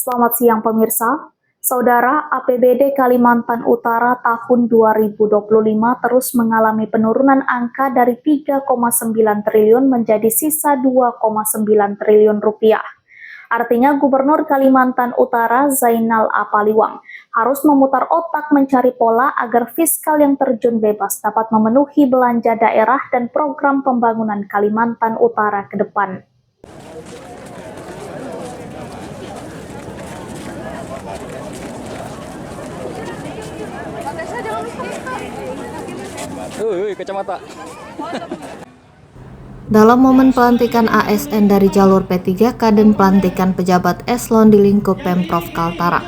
Selamat siang pemirsa. Saudara, APBD Kalimantan Utara tahun 2025 terus mengalami penurunan angka dari 3,9 triliun menjadi sisa 2,9 triliun rupiah. Artinya Gubernur Kalimantan Utara Zainal Apaliwang harus memutar otak mencari pola agar fiskal yang terjun bebas dapat memenuhi belanja daerah dan program pembangunan Kalimantan Utara ke depan. Kacamata. Dalam momen pelantikan ASN dari jalur P3K dan pelantikan pejabat eselon di lingkup Pemprov Kaltara,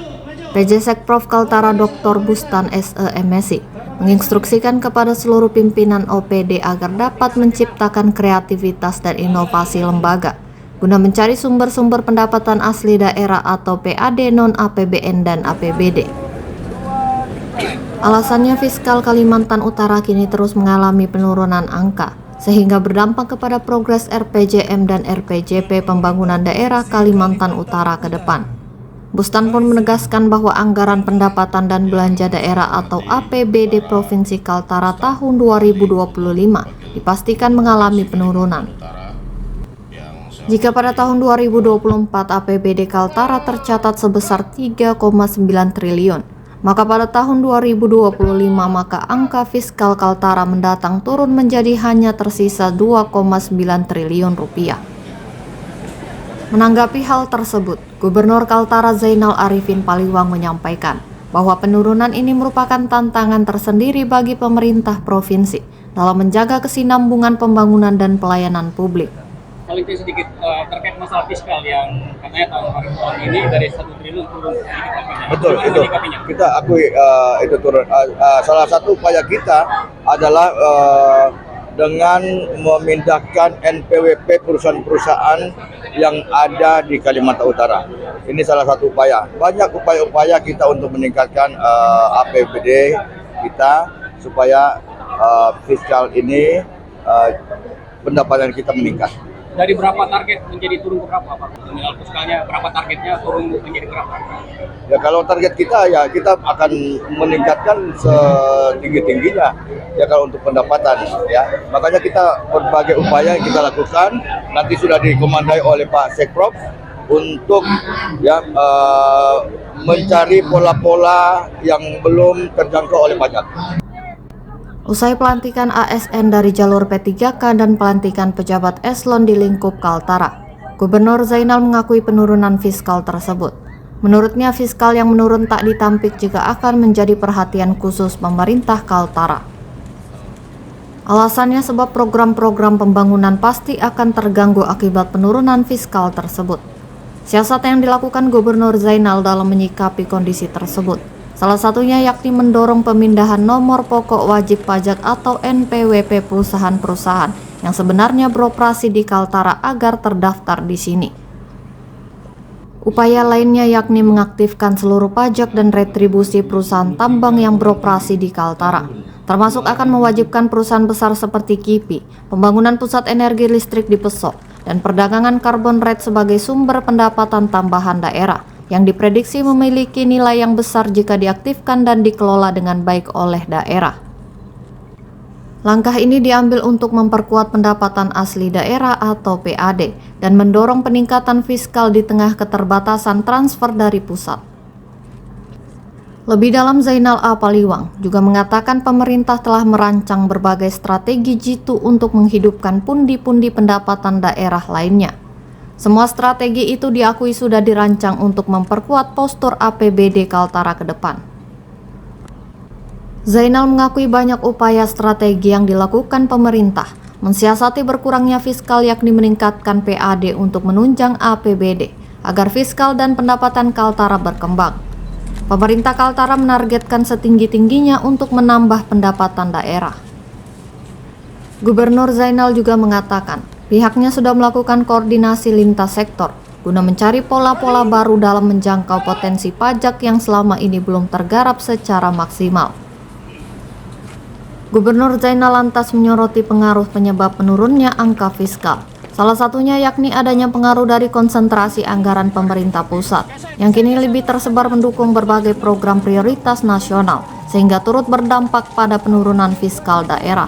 PJ Sekprov Kaltara Dr. Bustan SE.MSI menginstruksikan kepada seluruh pimpinan OPD agar dapat menciptakan kreativitas dan inovasi lembaga guna mencari sumber-sumber pendapatan asli daerah atau PAD non-APBN dan APBD. Alasannya fiskal Kalimantan Utara kini terus mengalami penurunan angka, sehingga berdampak kepada progres RPJM dan RPJP pembangunan daerah Kalimantan Utara ke depan. Bustan pun menegaskan bahwa anggaran pendapatan dan belanja daerah atau APBD Provinsi Kaltara tahun 2025 dipastikan mengalami penurunan. Jika pada tahun 2024 APBD Kaltara tercatat sebesar 3,9 triliun, maka pada tahun 2025 maka angka fiskal Kaltara mendatang turun menjadi hanya tersisa 2,9 triliun rupiah. Menanggapi hal tersebut, Gubernur Kaltara Zainal Arifin Paliwang menyampaikan bahwa penurunan ini merupakan tantangan tersendiri bagi pemerintah provinsi dalam menjaga kesinambungan pembangunan dan pelayanan publik. Paling sedikit terkait masalah fiskal yang katanya tahun ini dari 1 triliun turun sedikit angkanya. Betul, itu kita akui itu turun. Salah satu upaya kita adalah dengan memindahkan NPWP perusahaan-perusahaan yang ada di Kalimantan Utara. Ini salah satu upaya. Banyak upaya-upaya kita untuk meningkatkan APBD kita supaya fiskal ini pendapatan kita meningkat. Dari berapa target menjadi turun ke berapa, Pak? Nominal fiskalnya berapa targetnya turun menjadi berapa? Ya kalau target kita ya kita akan meningkatkan setinggi-tingginya ya kalau untuk pendapatan ya. Makanya kita berbagai upaya yang kita lakukan nanti sudah dikomandai oleh Pak Sekprov untuk ya mencari pola-pola yang belum terjangkau oleh pajak. Usai pelantikan ASN dari jalur P3K dan pelantikan pejabat eselon di lingkup Kaltara, Gubernur Zainal mengakui penurunan fiskal tersebut. Menurutnya fiskal yang menurun tak ditampik jika akan menjadi perhatian khusus pemerintah Kaltara. Alasannya sebab program-program pembangunan pasti akan terganggu akibat penurunan fiskal tersebut. Siasat yang dilakukan Gubernur Zainal dalam menyikapi kondisi tersebut salah satunya yakni mendorong pemindahan nomor pokok wajib pajak atau NPWP perusahaan-perusahaan yang sebenarnya beroperasi di Kaltara agar terdaftar di sini. Upaya lainnya yakni mengaktifkan seluruh pajak dan retribusi perusahaan tambang yang beroperasi di Kaltara, termasuk akan mewajibkan perusahaan besar seperti KIPI, pembangunan pusat energi listrik di Pesok, dan perdagangan carbon rate sebagai sumber pendapatan tambahan daerah yang diprediksi memiliki nilai yang besar jika diaktifkan dan dikelola dengan baik oleh daerah. Langkah ini diambil untuk memperkuat pendapatan asli daerah atau PAD dan mendorong peningkatan fiskal di tengah keterbatasan transfer dari pusat. Lebih dalam, Zainal Apaliwang juga mengatakan pemerintah telah merancang berbagai strategi jitu untuk menghidupkan pundi-pundi pendapatan daerah lainnya. Semua strategi itu diakui sudah dirancang untuk memperkuat postur APBD Kaltara ke depan. Zainal mengakui banyak upaya strategi yang dilakukan pemerintah, mensiasati berkurangnya fiskal yakni meningkatkan PAD untuk menunjang APBD, agar fiskal dan pendapatan Kaltara berkembang. Pemerintah Kaltara menargetkan setinggi-tingginya untuk menambah pendapatan daerah. Gubernur Zainal juga mengatakan, pihaknya sudah melakukan koordinasi lintas sektor guna mencari pola-pola baru dalam menjangkau potensi pajak yang selama ini belum tergarap secara maksimal. Gubernur Zainal lantas menyoroti pengaruh penyebab menurunnya angka fiskal, Salah satunya yakni adanya pengaruh dari konsentrasi anggaran pemerintah pusat yang kini lebih tersebar mendukung berbagai program prioritas nasional sehingga turut berdampak pada penurunan fiskal daerah.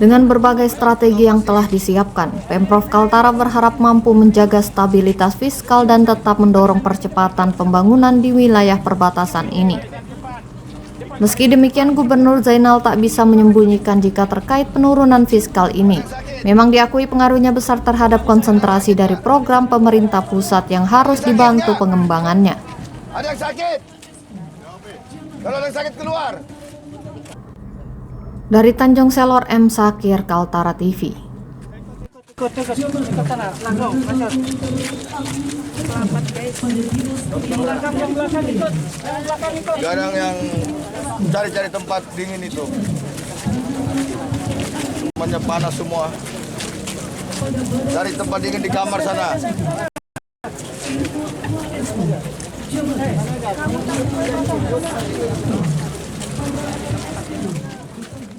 Dengan berbagai strategi yang telah disiapkan, Pemprov Kaltara berharap mampu menjaga stabilitas fiskal dan tetap mendorong percepatan pembangunan di wilayah perbatasan ini. Meski demikian, Gubernur Zainal tak bisa menyembunyikan jika terkait penurunan fiskal ini. Memang diakui pengaruhnya besar terhadap konsentrasi dari program pemerintah pusat yang harus dibantu pengembangannya. Ada yang sakit? Kalau ada yang sakit keluar. Dari Tanjung Selor, M. Sakir, Kaltara TV. Jarang yang cari-cari tempat dingin itu. Semuanya panas semua. Cari tempat dingin di kamar sana.